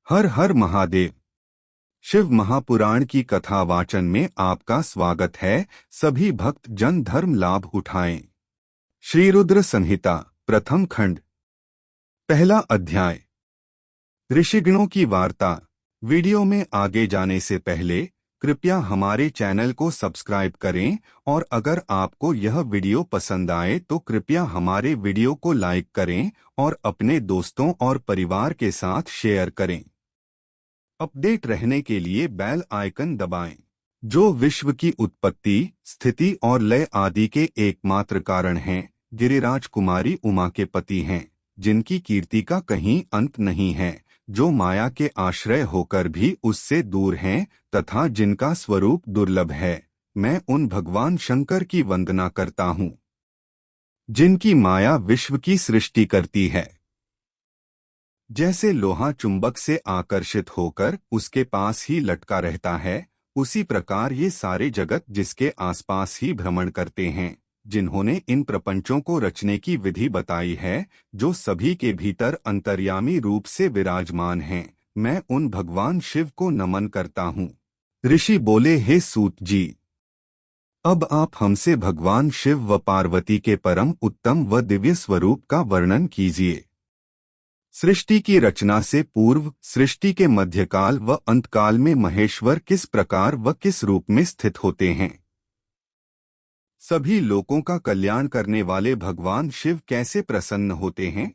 हर हर महादेव। शिव महापुराण की कथा वाचन में आपका स्वागत है। सभी भक्त जन धर्म लाभ उठाएं। श्री रुद्र संहिता प्रथम खंड पहला अध्याय ऋषिगणों की वार्ता। वीडियो में आगे जाने से पहले कृपया हमारे चैनल को सब्सक्राइब करें और अगर आपको यह वीडियो पसंद आए तो कृपया हमारे वीडियो को लाइक करें और अपने दोस्तों और परिवार के साथ शेयर करें। अपडेट रहने के लिए बेल आइकन दबाएं। जो विश्व की उत्पत्ति, स्थिति और लय आदि के एकमात्र कारण हैं, गिरिराज कुमारी उमा के पति हैं, जिनकी कीर्ति का कहीं अंत नहीं है, जो माया के आश्रय होकर भी उससे दूर हैं तथा जिनका स्वरूप दुर्लभ है। मैं उन भगवान शंकर की वंदना करता हूँ, जिनकी माया विश्व की सृष्टि करती है। जैसे लोहा चुंबक से आकर्षित होकर उसके पास ही लटका रहता है, उसी प्रकार ये सारे जगत जिसके आसपास ही भ्रमण करते हैं, जिन्होंने इन प्रपंचों को रचने की विधि बताई है, जो सभी के भीतर अंतर्यामी रूप से विराजमान हैं, मैं उन भगवान शिव को नमन करता हूँ। ऋषि बोले, हे सूत जी, अब आप हमसे भगवान शिव व पार्वती के परम उत्तम व दिव्य स्वरूप का वर्णन कीजिए। सृष्टि की रचना से पूर्व, सृष्टि के मध्यकाल व अंतकाल में महेश्वर किस प्रकार व किस रूप में स्थित होते हैं? सभी लोगों का कल्याण करने वाले भगवान शिव कैसे प्रसन्न होते हैं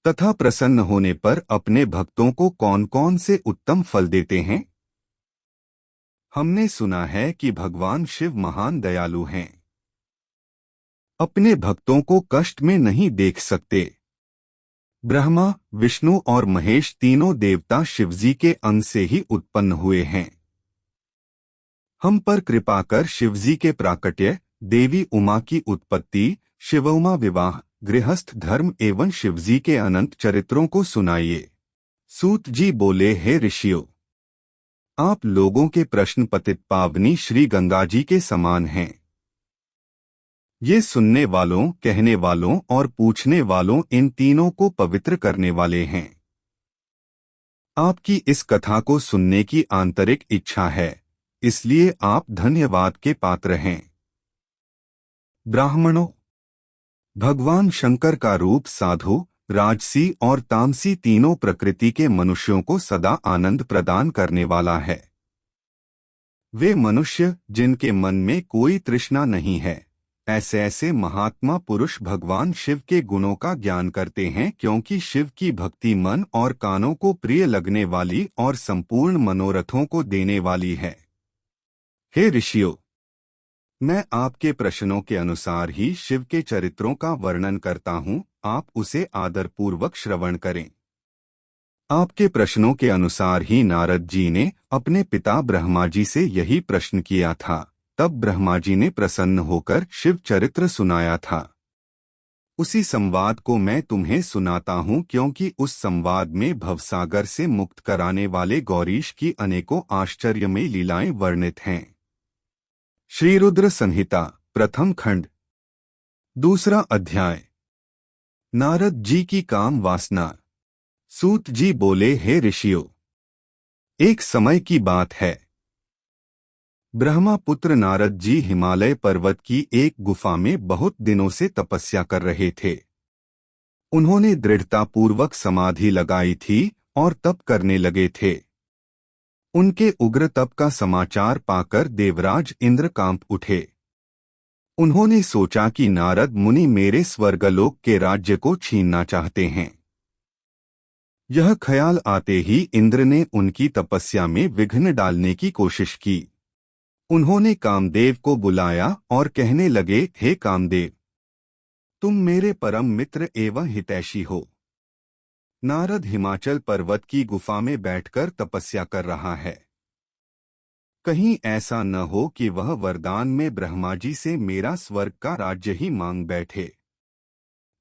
तथा प्रसन्न होने पर अपने भक्तों को कौन कौन से उत्तम फल देते हैं? हमने सुना है कि भगवान शिव महान दयालु हैं, अपने भक्तों को कष्ट में नहीं देख सकते। ब्रह्मा, विष्णु और महेश तीनों देवता शिवजी के अंग से ही उत्पन्न हुए हैं। हम पर कृपा कर शिवजी के प्राकट्य, देवी उमा की उत्पत्ति, शिव उमा विवाह, गृहस्थ धर्म एवं शिवजी के अनंत चरित्रों को सुनाइए। सूत जी बोले, हे ऋषियों, आप लोगों के प्रश्न पतित पावनी श्री गंगा जी के समान हैं। ये सुनने वालों, कहने वालों और पूछने वालों इन तीनों को पवित्र करने वाले हैं। आपकी इस कथा को सुनने की आंतरिक इच्छा है, इसलिए आप धन्यवाद के पात्र हैं। ब्राह्मणों, भगवान शंकर का रूप साधु, राजसी और तामसी तीनों प्रकृति के मनुष्यों को सदा आनंद प्रदान करने वाला है। वे मनुष्य जिनके मन में कोई तृष्णा नहीं है, ऐसे ऐसे महात्मा पुरुष भगवान शिव के गुणों का ज्ञान करते हैं, क्योंकि शिव की भक्ति मन और कानों को प्रिय लगने वाली और संपूर्ण मनोरथों को देने वाली है। हे ऋषियों, मैं आपके प्रश्नों के अनुसार ही शिव के चरित्रों का वर्णन करता हूँ, आप उसे आदरपूर्वक श्रवण करें। आपके प्रश्नों के अनुसार ही नारद जी ने अपने पिता ब्रह्मा जी से यही प्रश्न किया था। तब ब्रह्मा जी ने प्रसन्न होकर शिव चरित्र सुनाया था। उसी संवाद को मैं तुम्हें सुनाता हूँ, क्योंकि उस संवाद में भवसागर से मुक्त कराने वाले गौरीश की अनेकों आश्चर्यमयी लीलाएं वर्णित हैं। श्री रुद्र संहिता प्रथम खंड दूसरा अध्याय नारद जी की काम वासना। सूत जी बोले, हे ऋषियों, एक समय की बात है। ब्रह्मा पुत्र नारद जी हिमालय पर्वत की एक गुफा में बहुत दिनों से तपस्या कर रहे थे। उन्होंने दृढ़तापूर्वक समाधि लगाई थी और तप करने लगे थे। उनके उग्र तप का समाचार पाकर देवराज इंद्र कांप उठे। उन्होंने सोचा कि नारद मुनि मेरे स्वर्गलोक के राज्य को छीनना चाहते हैं। यह ख्याल आते ही इंद्र ने उनकी तपस्या में विघ्न डालने की कोशिश की। उन्होंने कामदेव को बुलाया और कहने लगे, हे कामदेव, तुम मेरे परम मित्र एवं हितैषी हो। नारद हिमाचल पर्वत की गुफा में बैठकर तपस्या कर रहा है। कहीं ऐसा न हो कि वह वरदान में ब्रह्मा जी से मेरा स्वर्ग का राज्य ही मांग बैठे।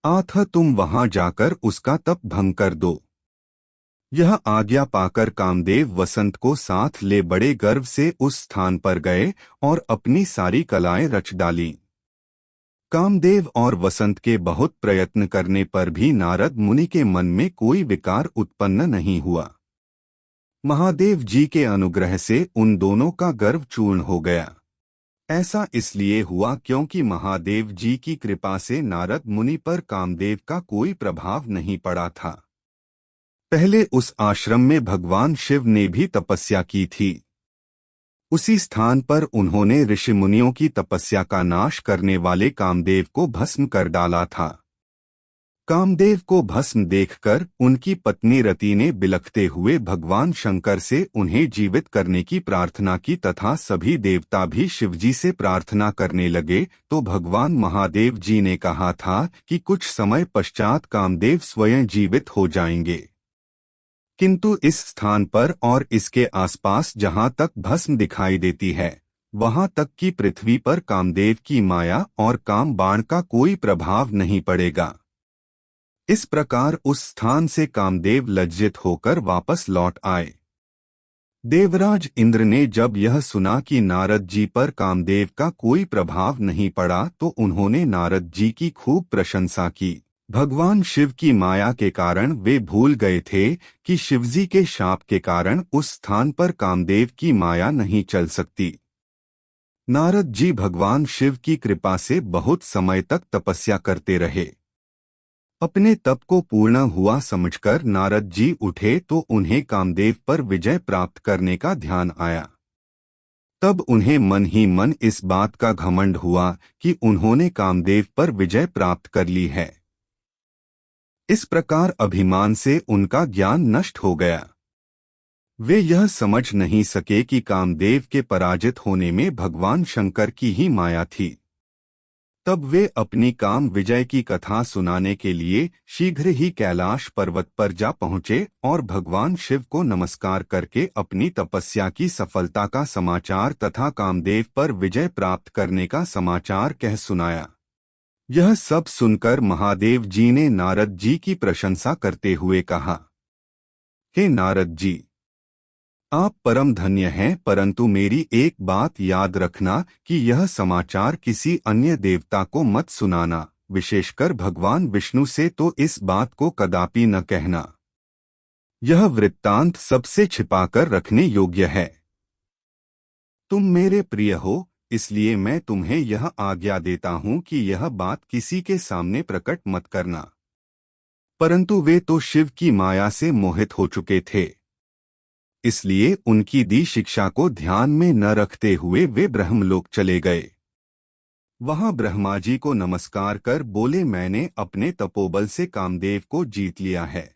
अतः तुम वहां जाकर उसका तप भंग कर दो। यह आज्ञा पाकर कामदेव वसंत को साथ ले बड़े गर्व से उस स्थान पर गए और अपनी सारी कलाएं रच डालीं। कामदेव और वसंत के बहुत प्रयत्न करने पर भी नारद मुनि के मन में कोई विकार उत्पन्न नहीं हुआ। महादेव जी के अनुग्रह से उन दोनों का गर्व चूर्ण हो गया। ऐसा इसलिए हुआ क्योंकि महादेव जी की कृपा से नारद मुनि पर कामदेव का कोई प्रभाव नहीं पड़ा था। पहले उस आश्रम में भगवान शिव ने भी तपस्या की थी। उसी स्थान पर उन्होंने ऋषि मुनियों की तपस्या का नाश करने वाले कामदेव को भस्म कर डाला था। कामदेव को भस्म देखकर उनकी पत्नी रति ने बिलखते हुए भगवान शंकर से उन्हें जीवित करने की प्रार्थना की तथा सभी देवता भी शिवजी से प्रार्थना करने लगे तो भगवान महादेव जी ने कहा था कि कुछ समय पश्चात कामदेव स्वयं जीवित हो जाएंगे। किंतु इस स्थान पर और इसके आसपास जहां तक भस्म दिखाई देती है वहां तक की पृथ्वी पर कामदेव की माया और काम बाण का कोई प्रभाव नहीं पड़ेगा। इस प्रकार उस स्थान से कामदेव लज्जित होकर वापस लौट आए। देवराज इंद्र ने जब यह सुना कि नारद जी पर कामदेव का कोई प्रभाव नहीं पड़ा तो उन्होंने नारद जी की खूब प्रशंसा की। भगवान शिव की माया के कारण वे भूल गए थे कि शिवजी के शाप के कारण उस स्थान पर कामदेव की माया नहीं चल सकती। नारद जी भगवान शिव की कृपा से बहुत समय तक तपस्या करते रहे। अपने तप को पूर्ण हुआ समझकर नारद जी उठे तो उन्हें कामदेव पर विजय प्राप्त करने का ध्यान आया। तब उन्हें मन ही मन इस बात का घमंड हुआ कि उन्होंने कामदेव पर विजय प्राप्त कर ली है। इस प्रकार अभिमान से उनका ज्ञान नष्ट हो गया। वे यह समझ नहीं सके कि कामदेव के पराजित होने में भगवान शंकर की ही माया थी। तब वे अपनी काम विजय की कथा सुनाने के लिए शीघ्र ही कैलाश पर्वत पर जा पहुंचे और भगवान शिव को नमस्कार करके अपनी तपस्या की सफलता का समाचार तथा कामदेव पर विजय प्राप्त करने का समाचार कह सुनाया। यह सब सुनकर महादेव जी ने नारद जी की प्रशंसा करते हुए कहा, हे नारद जी, आप परम धन्य हैं, परंतु मेरी एक बात याद रखना कि यह समाचार किसी अन्य देवता को मत सुनाना, विशेषकर भगवान विष्णु से तो इस बात को कदापि न कहना। यह वृत्तांत सबसे छिपाकर रखने योग्य है। तुम मेरे प्रिय हो, इसलिए मैं तुम्हें यह आज्ञा देता हूँ कि यह बात किसी के सामने प्रकट मत करना। परंतु वे तो शिव की माया से मोहित हो चुके थे, इसलिए उनकी दी शिक्षा को ध्यान में न रखते हुए वे ब्रह्मलोक चले गए। वहां ब्रह्मा जी को नमस्कार कर बोले, मैंने अपने तपोबल से कामदेव को जीत लिया है।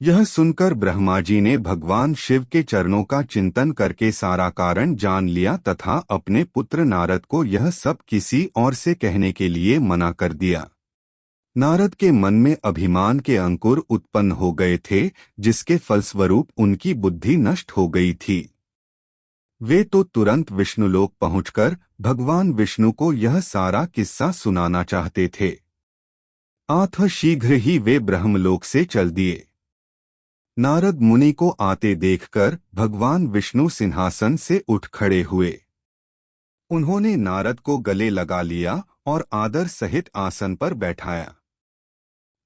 यह सुनकर ब्रह्मा जी ने भगवान शिव के चरणों का चिंतन करके सारा कारण जान लिया तथा अपने पुत्र नारद को यह सब किसी और से कहने के लिए मना कर दिया। नारद के मन में अभिमान के अंकुर उत्पन्न हो गए थे, जिसके फलस्वरूप उनकी बुद्धि नष्ट हो गई थी। वे तो तुरंत विष्णुलोक पहुंचकर भगवान विष्णु को यह सारा किस्सा सुनाना चाहते थे। अतः शीघ्र ही वे ब्रह्मलोक से चल दिए। नारद मुनि को आते देखकर भगवान विष्णु सिंहासन से उठ खड़े हुए। उन्होंने नारद को गले लगा लिया और आदर सहित आसन पर बैठाया।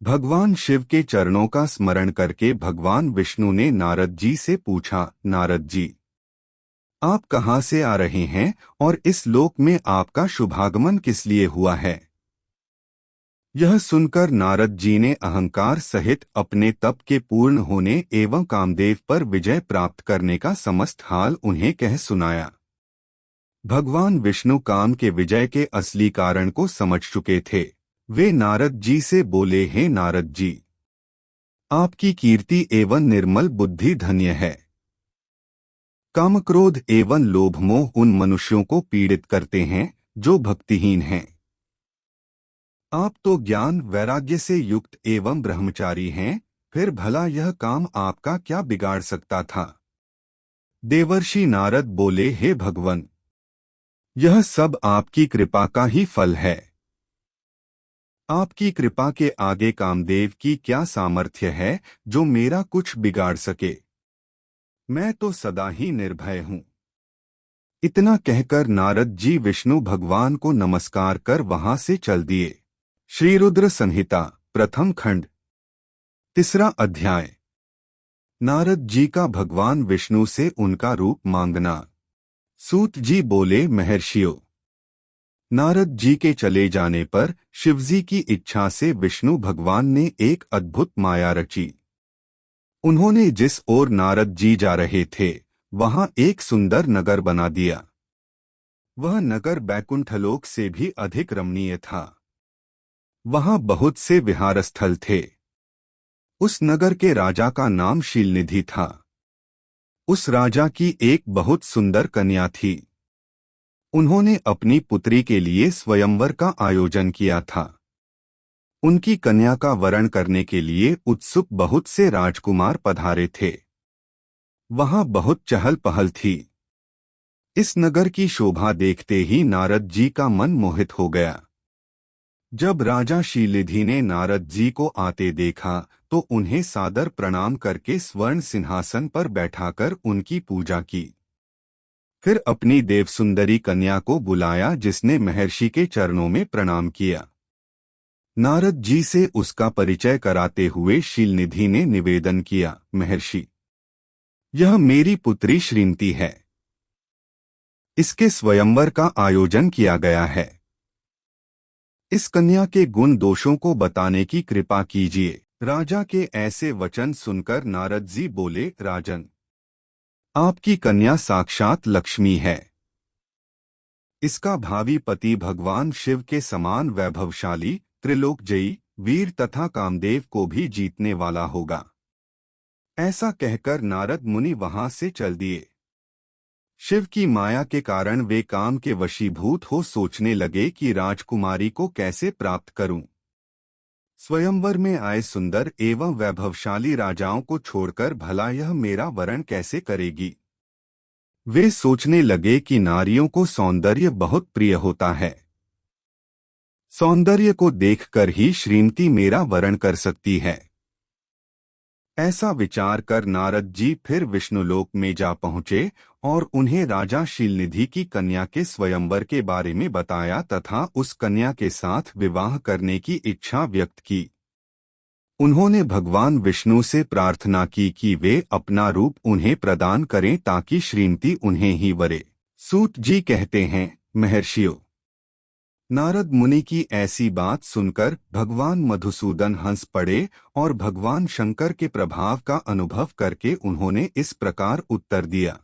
भगवान शिव के चरणों का स्मरण करके भगवान विष्णु ने नारद जी से पूछा, नारद जी, आप कहाँ से आ रहे हैं और इस लोक में आपका शुभागमन किस लिए हुआ है? यह सुनकर नारद जी ने अहंकार सहित अपने तप के पूर्ण होने एवं कामदेव पर विजय प्राप्त करने का समस्त हाल उन्हें कह सुनाया। भगवान विष्णु काम के विजय के असली कारण को समझ चुके थे। वे नारद जी से बोले, हे नारद जी, आपकी कीर्ति एवं निर्मल बुद्धि धन्य है। काम क्रोध एवं लोभ मोह उन मनुष्यों को पीड़ित करते हैं जो भक्तिहीन हैं। आप तो ज्ञान वैराग्य से युक्त एवं ब्रह्मचारी हैं, फिर भला यह काम आपका क्या बिगाड़ सकता था? देवर्षि नारद बोले, हे भगवन, यह सब आपकी कृपा का ही फल है। आपकी कृपा के आगे कामदेव की क्या सामर्थ्य है जो मेरा कुछ बिगाड़ सके? मैं तो सदा ही निर्भय हूँ। इतना कहकर नारद जी विष्णु भगवान को नमस्कार कर वहां से चल दिए। श्री रुद्र संहिता प्रथम खंड तीसरा अध्याय। नारद जी का भगवान विष्णु से उनका रूप मांगना। सूत जी बोले, महर्षियों, नारद जी के चले जाने पर शिवजी की इच्छा से विष्णु भगवान ने एक अद्भुत माया रची। उन्होंने जिस ओर नारद जी जा रहे थे वहां एक सुंदर नगर बना दिया। वह नगर बैकुंठलोक से भी अधिक रमणीय था। वहां बहुत से विहार स्थल थे। उस नगर के राजा का नाम शीलनिधि था। उस राजा की एक बहुत सुंदर कन्या थी। उन्होंने अपनी पुत्री के लिए स्वयंवर का आयोजन किया था। उनकी कन्या का वरण करने के लिए उत्सुक बहुत से राजकुमार पधारे थे। वहां बहुत चहल पहल थी। इस नगर की शोभा देखते ही नारद जी का मन मोहित हो गया। जब राजा शीलनिधि ने नारद जी को आते देखा तो उन्हें सादर प्रणाम करके स्वर्ण सिंहासन पर बैठाकर उनकी पूजा की। फिर अपनी देवसुंदरी कन्या को बुलाया जिसने महर्षि के चरणों में प्रणाम किया। नारद जी से उसका परिचय कराते हुए शीलनिधि ने निवेदन किया, महर्षि, यह मेरी पुत्री श्रीमती है। इसके स्वयंवर का आयोजन किया गया है। इस कन्या के गुण दोषों को बताने की कृपा कीजिए। राजा के ऐसे वचन सुनकर नारद जी बोले, राजन, आपकी कन्या साक्षात लक्ष्मी है। इसका भावी पति भगवान शिव के समान वैभवशाली, त्रिलोकजयी, वीर तथा कामदेव को भी जीतने वाला होगा। ऐसा कहकर नारद मुनि वहां से चल दिए। शिव की माया के कारण वे काम के वशीभूत हो सोचने लगे कि राजकुमारी को कैसे प्राप्त करूं। स्वयंवर में आए सुंदर एवं वैभवशाली राजाओं को छोड़कर भला यह मेरा वरण कैसे करेगी। वे सोचने लगे कि नारियों को सौंदर्य बहुत प्रिय होता है। सौंदर्य को देखकर ही श्रीमती मेरा वरण कर सकती है। ऐसा विचार कर नारद जी फिर विष्णुलोक में जा पहुंचे और उन्हें राजा शीलनिधि की कन्या के स्वयंवर के बारे में बताया तथा उस कन्या के साथ विवाह करने की इच्छा व्यक्त की। उन्होंने भगवान विष्णु से प्रार्थना की कि वे अपना रूप उन्हें प्रदान करें ताकि श्रीमती उन्हें ही वरे। सूत जी कहते हैं, महर्षियों, नारद मुनि की ऐसी बात सुनकर भगवान मधुसूदन हंस पड़े और भगवान शंकर के प्रभाव का अनुभव करके उन्होंने इस प्रकार उत्तर दिया।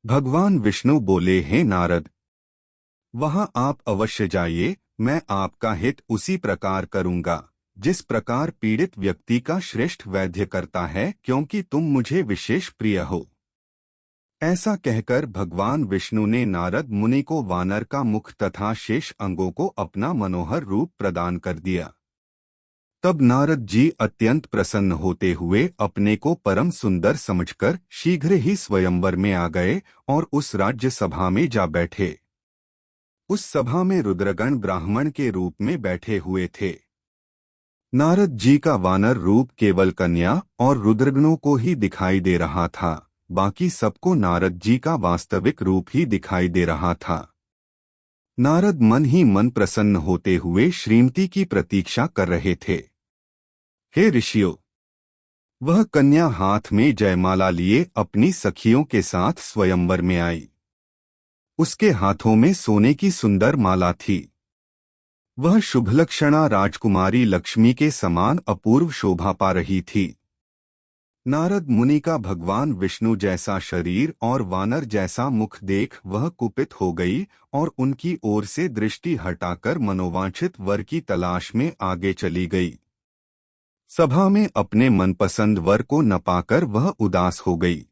भगवान विष्णु बोले, हे नारद, वहां आप अवश्य जाइए। मैं आपका हित उसी प्रकार करूंगा जिस प्रकार पीड़ित व्यक्ति का श्रेष्ठ वैद्य करता है, क्योंकि तुम मुझे विशेष प्रिय हो। ऐसा कहकर भगवान विष्णु ने नारद मुनि को वानर का मुख तथा शेष अंगों को अपना मनोहर रूप प्रदान कर दिया। तब नारद जी अत्यंत प्रसन्न होते हुए अपने को परम सुंदर समझकर शीघ्र ही स्वयंवर में आ गए और उस राज्य सभा में जा बैठे। उस सभा में रुद्रगण ब्राह्मण के रूप में बैठे हुए थे। नारद जी का वानर रूप केवल कन्या और रुद्रगणों को ही दिखाई दे रहा था, बाकी सबको नारद जी का वास्तविक रूप ही दिखाई दे रहा था। नारद मन ही मन प्रसन्न होते हुए श्रीमती की प्रतीक्षा कर रहे थे। हे ऋषियों, वह कन्या हाथ में जयमाला लिए अपनी सखियों के साथ स्वयंवर में आई। उसके हाथों में सोने की सुंदर माला थी। वह शुभलक्षणा राजकुमारी लक्ष्मी के समान अपूर्व शोभा पा रही थी। नारद मुनि का भगवान विष्णु जैसा शरीर और वानर जैसा मुख देख वह कुपित हो गई और उनकी ओर से दृष्टि हटाकर मनोवांछित वर की तलाश में आगे चली गई। सभा में अपने मनपसंद वर को न पाकर वह उदास हो गई।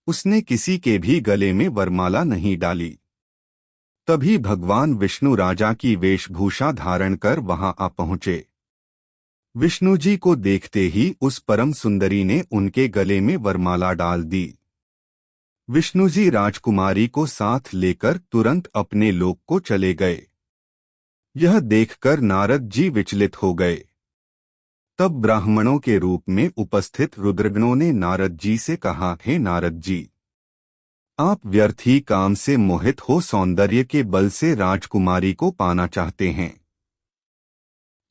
उसने किसी के भी गले में वरमाला नहीं डाली। तभी भगवान विष्णु राजा की वेशभूषा धारण कर वहां आ पहुंचे। विष्णु जी को देखते ही उस परम सुंदरी ने उनके गले में वरमाला डाल दी। विष्णु जी राजकुमारी को साथ लेकर तुरंत अपने लोक को चले गए। यह देखकर नारद जी विचलित हो गए। तब ब्राह्मणों के रूप में उपस्थित रुद्रगणों ने नारद जी से कहा, हे नारद जी, आप व्यर्थ ही काम से मोहित हो सौंदर्य के बल से राजकुमारी को पाना चाहते हैं।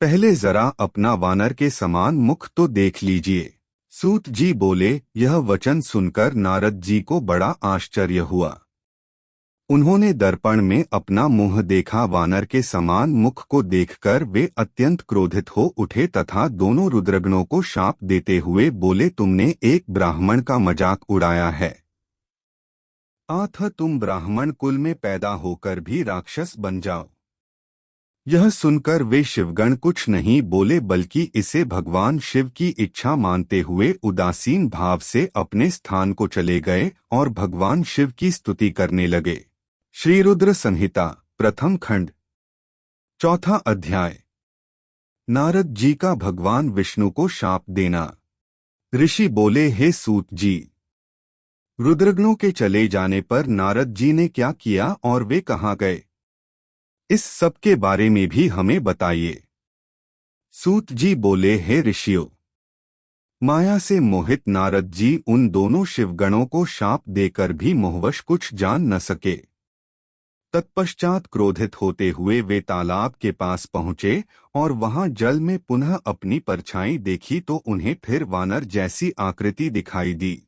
पहले जरा अपना वानर के समान मुख तो देख लीजिए। सूत जी बोले। यह वचन सुनकर नारद जी को बड़ा आश्चर्य हुआ। उन्होंने दर्पण में अपना मुंह देखा। वानर के समान मुख को देखकर वे अत्यंत क्रोधित हो उठे तथा दोनों रुद्रगणों को शाप देते हुए बोले, तुमने एक ब्राह्मण का मजाक उड़ाया है। आथ तुम ब्राह्मण कुल में पैदा होकर भी राक्षस बन जाओ। यह सुनकर वे शिवगण कुछ नहीं बोले बल्कि इसे भगवान शिव की इच्छा मानते हुए उदासीन भाव से अपने स्थान को चले गए और भगवान शिव की स्तुति करने लगे। श्री रुद्र संहिता प्रथम खंड चौथा अध्याय। नारद जी का भगवान विष्णु को शाप देना। ऋषि बोले, हे सूत जी, रुद्रगणों के चले जाने पर नारद जी ने क्या किया और वे कहाँ गए, इस सब के बारे में भी हमें बताइए। सूत जी बोले, हे ऋषियों, माया से मोहित नारद जी उन दोनों शिवगणों को शाप देकर भी मोहवश कुछ जान न सके। तत्पश्चात क्रोधित होते हुए वे तालाब के पास पहुंचे और वहां जल में पुनः अपनी परछाई देखी तो उन्हें फिर वानर जैसी आकृति दिखाई दी।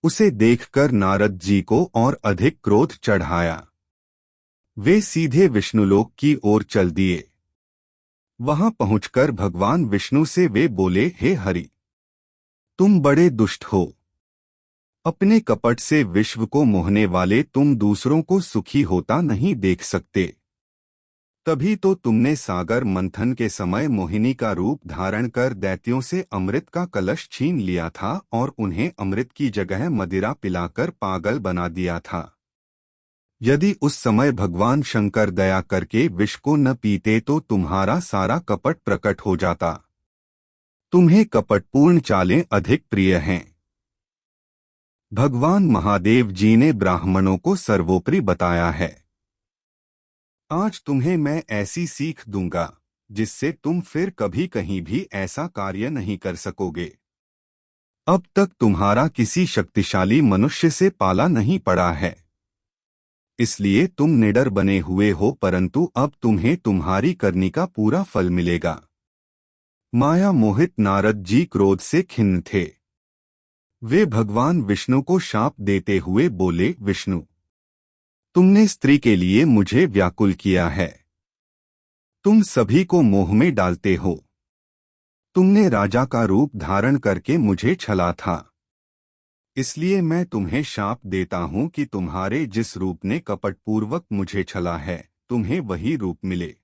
उसे देखकर नारद जी को और अधिक क्रोध चढ़ाया। वे सीधे विष्णुलोक की ओर चल दिए। वहां पहुंचकर भगवान विष्णु से वे बोले, हे हरि, तुम बड़े दुष्ट हो। अपने कपट से विश्व को मोहने वाले तुम दूसरों को सुखी होता नहीं देख सकते। तभी तो तुमने सागर मंथन के समय मोहिनी का रूप धारण कर दैत्यों से अमृत का कलश छीन लिया था और उन्हें अमृत की जगह मदिरा पिलाकर पागल बना दिया था। यदि उस समय भगवान शंकर दया करके विष को न पीते तो तुम्हारा सारा कपट प्रकट हो जाता। तुम्हें कपटपूर्ण चालें अधिक प्रिय हैं। भगवान महादेव जी ने ब्राह्मणों को सर्वोपरि बताया है। आज तुम्हें मैं ऐसी सीख दूंगा जिससे तुम फिर कभी कहीं भी ऐसा कार्य नहीं कर सकोगे। अब तक तुम्हारा किसी शक्तिशाली मनुष्य से पाला नहीं पड़ा है, इसलिए तुम निडर बने हुए हो, परंतु अब तुम्हें तुम्हारी करनी का पूरा फल मिलेगा। माया मोहित नारद जी क्रोध से खिन्न थे। वे भगवान विष्णु को शाप देते हुए बोले, विष्णु, तुमने स्त्री के लिए मुझे व्याकुल किया है। तुम सभी को मोह में डालते हो। तुमने राजा का रूप धारण करके मुझे छला था, इसलिए मैं तुम्हें शाप देता हूं कि तुम्हारे जिस रूप ने कपटपूर्वक मुझे छला है, तुम्हें वही रूप मिले।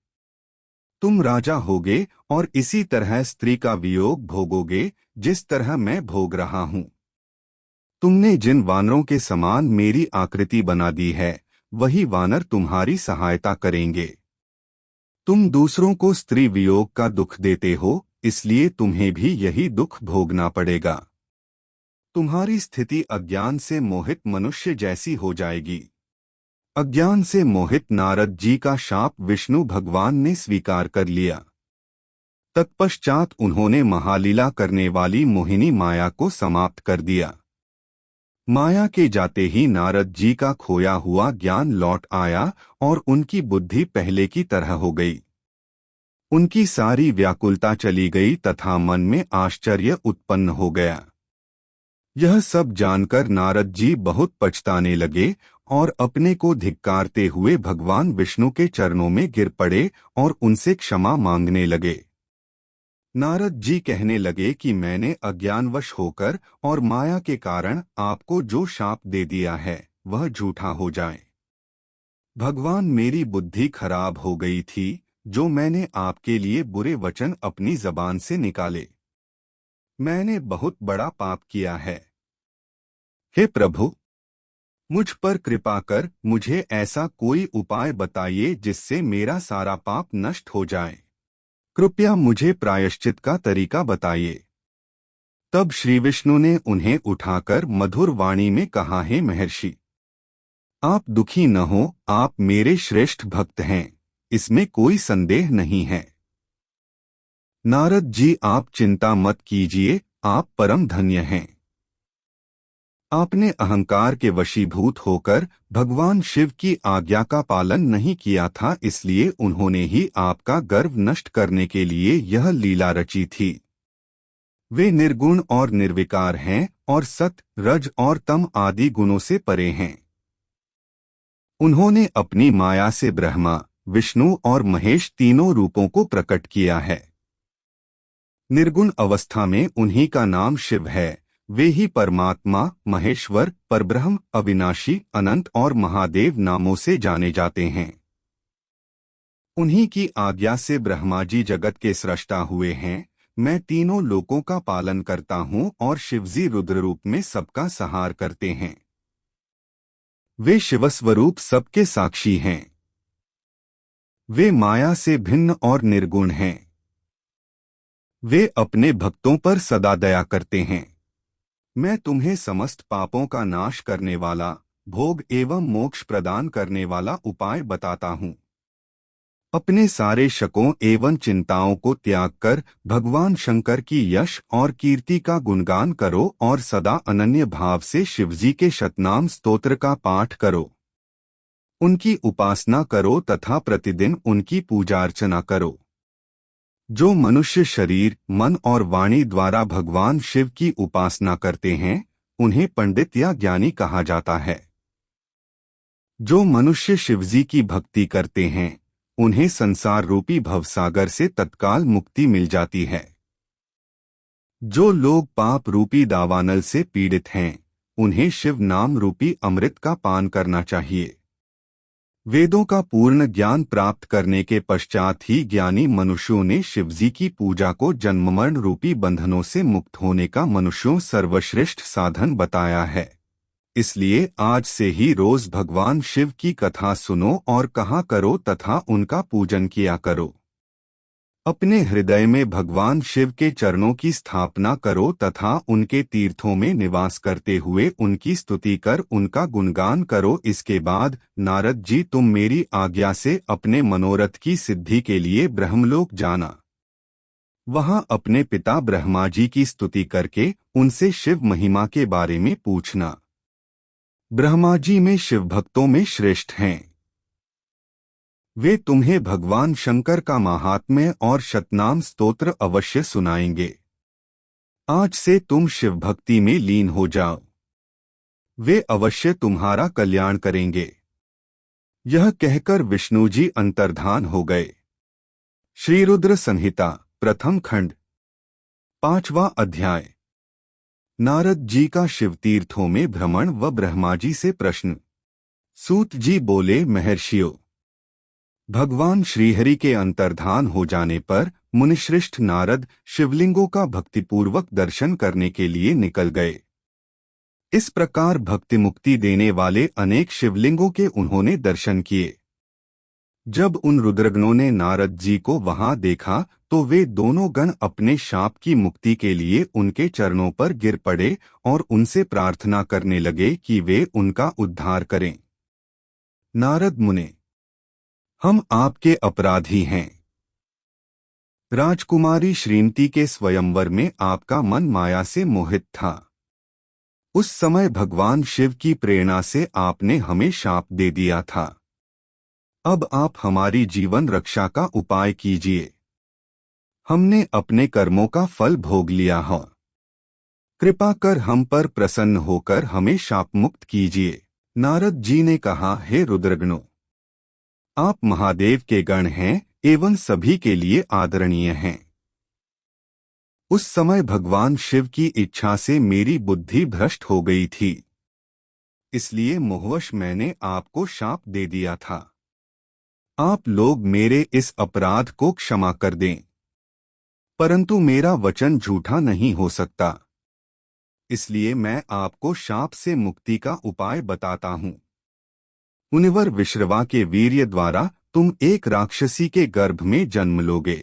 तुम राजा होगे और इसी तरह स्त्री का वियोग भोगोगे जिस तरह मैं भोग रहा हूं। तुमने जिन वानरों के समान मेरी आकृति बना दी है, वही वानर तुम्हारी सहायता करेंगे। तुम दूसरों को स्त्री वियोग का दुख देते हो, इसलिए तुम्हें भी यही दुख भोगना पड़ेगा। तुम्हारी स्थिति अज्ञान से मोहित मनुष्य जैसी हो जाएगी। अज्ञान से मोहित नारद जी का शाप विष्णु भगवान ने स्वीकार कर लिया। तत्पश्चात उन्होंने महालीला करने वाली मोहिनी माया को समाप्त कर दिया। माया के जाते ही नारद जी का खोया हुआ ज्ञान लौट आया और उनकी बुद्धि पहले की तरह हो गई। उनकी सारी व्याकुलता चली गई तथा मन में आश्चर्य उत्पन्न हो गया। यह सब जानकर नारद जी बहुत पछताने लगे और अपने को धिक्कारते हुए भगवान विष्णु के चरणों में गिर पड़े और उनसे क्षमा मांगने लगे। नारद जी कहने लगे कि मैंने अज्ञानवश होकर और माया के कारण आपको जो शाप दे दिया है वह झूठा हो जाए। भगवान, मेरी बुद्धि खराब हो गई थी जो मैंने आपके लिए बुरे वचन अपनी जबान से निकाले। मैंने बहुत बड़ा पाप किया है। हे प्रभु, मुझ पर कृपा कर मुझे ऐसा कोई उपाय बताइए जिससे मेरा सारा पाप नष्ट हो जाए। कृपया मुझे प्रायश्चित का तरीका बताइए। तब श्री विष्णु ने उन्हें उठाकर मधुर वाणी में कहा, हे महर्षि, आप दुखी न हो, आप मेरे श्रेष्ठ भक्त हैं, इसमें कोई संदेह नहीं है। नारद जी, आप चिंता मत कीजिए, आप परम धन्य हैं। आपने अहंकार के वशीभूत होकर भगवान शिव की आज्ञा का पालन नहीं किया था, इसलिए उन्होंने ही आपका गर्व नष्ट करने के लिए यह लीला रची थी। वे निर्गुण और निर्विकार हैं और सत, रज और तम आदि गुणों से परे हैं। उन्होंने अपनी माया से ब्रह्मा, विष्णु और महेश तीनों रूपों को प्रकट किया है। निर्गुण अवस्था में उन्हीं का नाम शिव है। वे ही परमात्मा, महेश्वर, परब्रह्म, अविनाशी, अनंत और महादेव नामों से जाने जाते हैं। उन्हीं की आज्ञा से ब्रह्मा जी जगत के सृष्टा हुए हैं। मैं तीनों लोकों का पालन करता हूँ और शिवजी रुद्र रूप में सबका संहार करते हैं। वे शिवस्वरूप सबके साक्षी हैं। वे माया से भिन्न और निर्गुण हैं। वे अपने भक्तों पर सदा दया करते हैं। मैं तुम्हें समस्त पापों का नाश करने वाला, भोग एवं मोक्ष प्रदान करने वाला उपाय बताता हूँ। अपने सारे शकों एवं चिंताओं को त्याग कर भगवान शंकर की यश और कीर्ति का गुणगान करो और सदा अनन्य भाव से शिवजी के शतनाम स्तोत्र का पाठ करो। उनकी उपासना करो तथा प्रतिदिन उनकी पूजा अर्चना करो। जो मनुष्य शरीर, मन और वाणी द्वारा भगवान शिव की उपासना करते हैं, उन्हें पंडित या ज्ञानी कहा जाता है। जो मनुष्य शिवजी की भक्ति करते हैं, उन्हें संसार रूपी भवसागर से तत्काल मुक्ति मिल जाती है। जो लोग पाप रूपी दावानल से पीड़ित हैं, उन्हें शिव नाम रूपी अमृत का पान करना चाहिए। वेदों का पूर्ण ज्ञान प्राप्त करने के पश्चात ही ज्ञानी मनुष्यों ने शिवजी की पूजा को जन्ममरण रूपी बंधनों से मुक्त होने का मनुष्यों सर्वश्रेष्ठ साधन बताया है। इसलिए आज से ही रोज भगवान शिव की कथा सुनो और कहा करो तथा उनका पूजन किया करो। अपने हृदय में भगवान शिव के चरणों की स्थापना करो तथा उनके तीर्थों में निवास करते हुए उनकी स्तुति कर उनका गुणगान करो। इसके बाद नारद जी, तुम मेरी आज्ञा से अपने मनोरथ की सिद्धि के लिए ब्रह्मलोक जाना। वहां अपने पिता ब्रह्मा जी की स्तुति करके उनसे शिव महिमा के बारे में पूछना। ब्रह्मा जी में शिव भक्तों में श्रेष्ठ हैं। वे तुम्हें भगवान शंकर का महात्म्य और शतनाम स्तोत्र अवश्य सुनाएंगे। आज से तुम शिव भक्ति में लीन हो जाओ। वे अवश्य तुम्हारा कल्याण करेंगे। यह कहकर विष्णु जी अंतर्धान हो गए। श्री रुद्र संहिता प्रथम खंड 5वां अध्याय। नारद जी का शिव तीर्थों में भ्रमण व ब्रह्मा जी से प्रश्न। सूत जी बोले, महर्षियों, भगवान श्रीहरि के अंतर्धान हो जाने पर मुनिश्रेष्ठ नारद शिवलिंगों का भक्तिपूर्वक दर्शन करने के लिए निकल गए। इस प्रकार भक्ति मुक्ति देने वाले अनेक शिवलिंगों के उन्होंने दर्शन किए। जब उन रुद्रगणों ने नारद जी को वहां देखा तो वे दोनों गण अपने शाप की मुक्ति के लिए उनके चरणों पर गिर पड़े और उनसे प्रार्थना करने लगे कि वे उनका उद्धार करें। नारद मुने, हम आपके अपराधी हैं। राजकुमारी श्रीमती के स्वयंवर में आपका मन माया से मोहित था। उस समय भगवान शिव की प्रेरणा से आपने हमें शाप दे दिया था। अब आप हमारी जीवन रक्षा का उपाय कीजिए। हमने अपने कर्मों का फल भोग लिया है। कृपा कर हम पर प्रसन्न होकर हमें शाप मुक्त कीजिए। नारद जी ने कहा, हे रुद्रगणों, आप महादेव के गण हैं एवं सभी के लिए आदरणीय हैं। उस समय भगवान शिव की इच्छा से मेरी बुद्धि भ्रष्ट हो गई थी, इसलिए मोहवश मैंने आपको शाप दे दिया था। आप लोग मेरे इस अपराध को क्षमा कर दें, परंतु मेरा वचन झूठा नहीं हो सकता, इसलिए मैं आपको शाप से मुक्ति का उपाय बताता हूँ। मुनिवर विश्रवा के वीर्य द्वारा तुम एक राक्षसी के गर्भ में जन्म लोगे।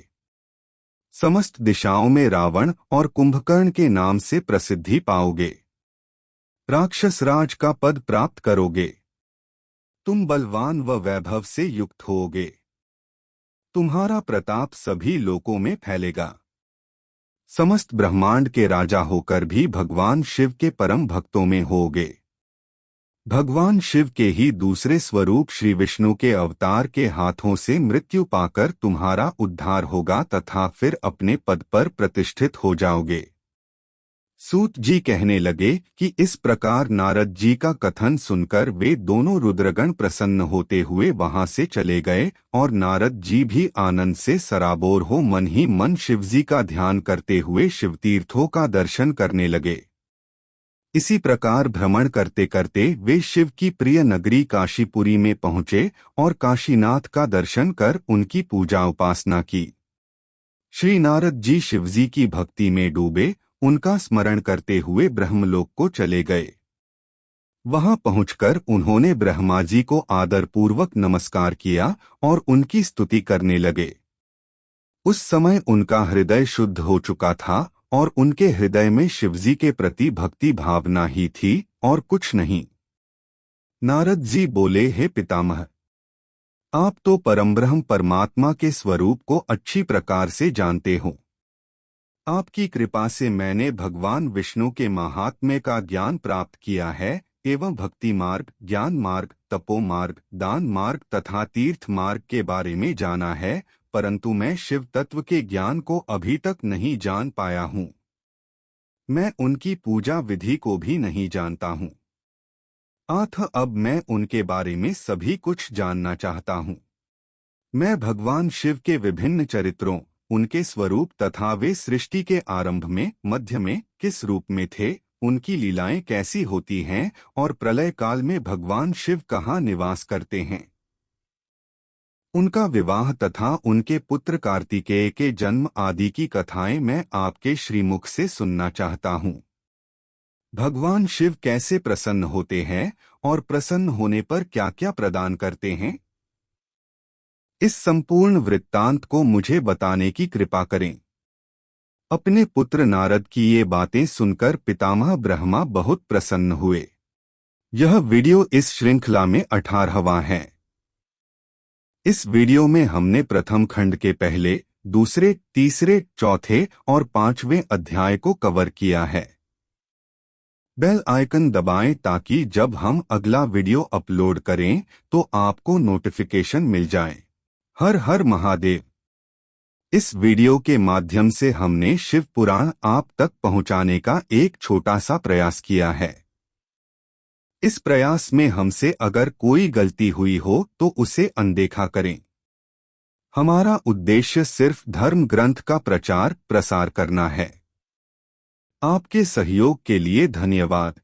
समस्त दिशाओं में रावण और कुंभकर्ण के नाम से प्रसिद्धि पाओगे। राक्षस राज का पद प्राप्त करोगे। तुम बलवान व वैभव से युक्त होगे। तुम्हारा प्रताप सभी लोकों में फैलेगा। समस्त ब्रह्मांड के राजा होकर भी भगवान शिव के परम भक्तों में होगे। भगवान शिव के ही दूसरे स्वरूप श्री विष्णु के अवतार के हाथों से मृत्यु पाकर तुम्हारा उद्धार होगा तथा फिर अपने पद पर प्रतिष्ठित हो जाओगे। सूत जी कहने लगे कि इस प्रकार नारद जी का कथन सुनकर वे दोनों रुद्रगण प्रसन्न होते हुए वहां से चले गए और नारद जी भी आनंद से सराबोर हो मन ही मन शिवजी का ध्यान करते हुए शिवतीर्थों का दर्शन करने लगे। इसी प्रकार भ्रमण करते करते वे शिव की प्रिय नगरी काशीपुरी में पहुंचे और काशीनाथ का दर्शन कर उनकी पूजा उपासना की। श्री नारद जी शिवजी की भक्ति में डूबे उनका स्मरण करते हुए ब्रह्मलोक को चले गए। वहां पहुंचकर उन्होंने ब्रह्मा जी को आदरपूर्वक नमस्कार किया और उनकी स्तुति करने लगे। उस समय उनका हृदय शुद्ध हो चुका था और उनके हृदय में शिवजी के प्रति भक्ति भावना ही थी और कुछ नहीं। नारद जी बोले, हे पितामह, आप तो परमब्रह्म परमात्मा के स्वरूप को अच्छी प्रकार से जानते हो। आपकी कृपा से मैंने भगवान विष्णु के महात्म्य का ज्ञान प्राप्त किया है एवं भक्ति मार्ग, ज्ञान मार्ग, तपो मार्ग, दान मार्ग तथा तीर्थ मार्ग के बारे में जाना है, परंतु मैं शिव तत्व के ज्ञान को अभी तक नहीं जान पाया हूँ। मैं उनकी पूजा विधि को भी नहीं जानता हूँ। अतः अब मैं उनके बारे में सभी कुछ जानना चाहता हूँ। मैं भगवान शिव के विभिन्न चरित्रों, उनके स्वरूप तथा वे सृष्टि के आरंभ में, मध्य में किस रूप में थे, उनकी लीलाएं कैसी होती हैं और प्रलय काल में भगवान शिव कहाँ निवास करते हैं, उनका विवाह तथा उनके पुत्र कार्तिकेय के जन्म आदि की कथाएं मैं आपके श्रीमुख से सुनना चाहता हूँ। भगवान शिव कैसे प्रसन्न होते हैं और प्रसन्न होने पर क्या क्या प्रदान करते हैं, इस संपूर्ण वृत्तांत को मुझे बताने की कृपा करें। अपने पुत्र नारद की ये बातें सुनकर पितामह ब्रह्मा बहुत प्रसन्न हुए। यह वीडियो इस श्रृंखला में 18वां है। इस वीडियो में हमने प्रथम खंड के पहले, दूसरे, तीसरे, चौथे और 5वें अध्याय को कवर किया है। बेल आइकन दबाएं ताकि जब हम अगला वीडियो अपलोड करें तो आपको नोटिफिकेशन मिल जाए। हर हर महादेव। इस वीडियो के माध्यम से हमने शिव पुराण आप तक पहुंचाने का एक छोटा सा प्रयास किया है। इस प्रयास में हमसे अगर कोई गलती हुई हो तो उसे अनदेखा करें। हमारा उद्देश्य सिर्फ धर्म ग्रंथ का प्रचार प्रसार करना है। आपके सहयोग के लिए धन्यवाद।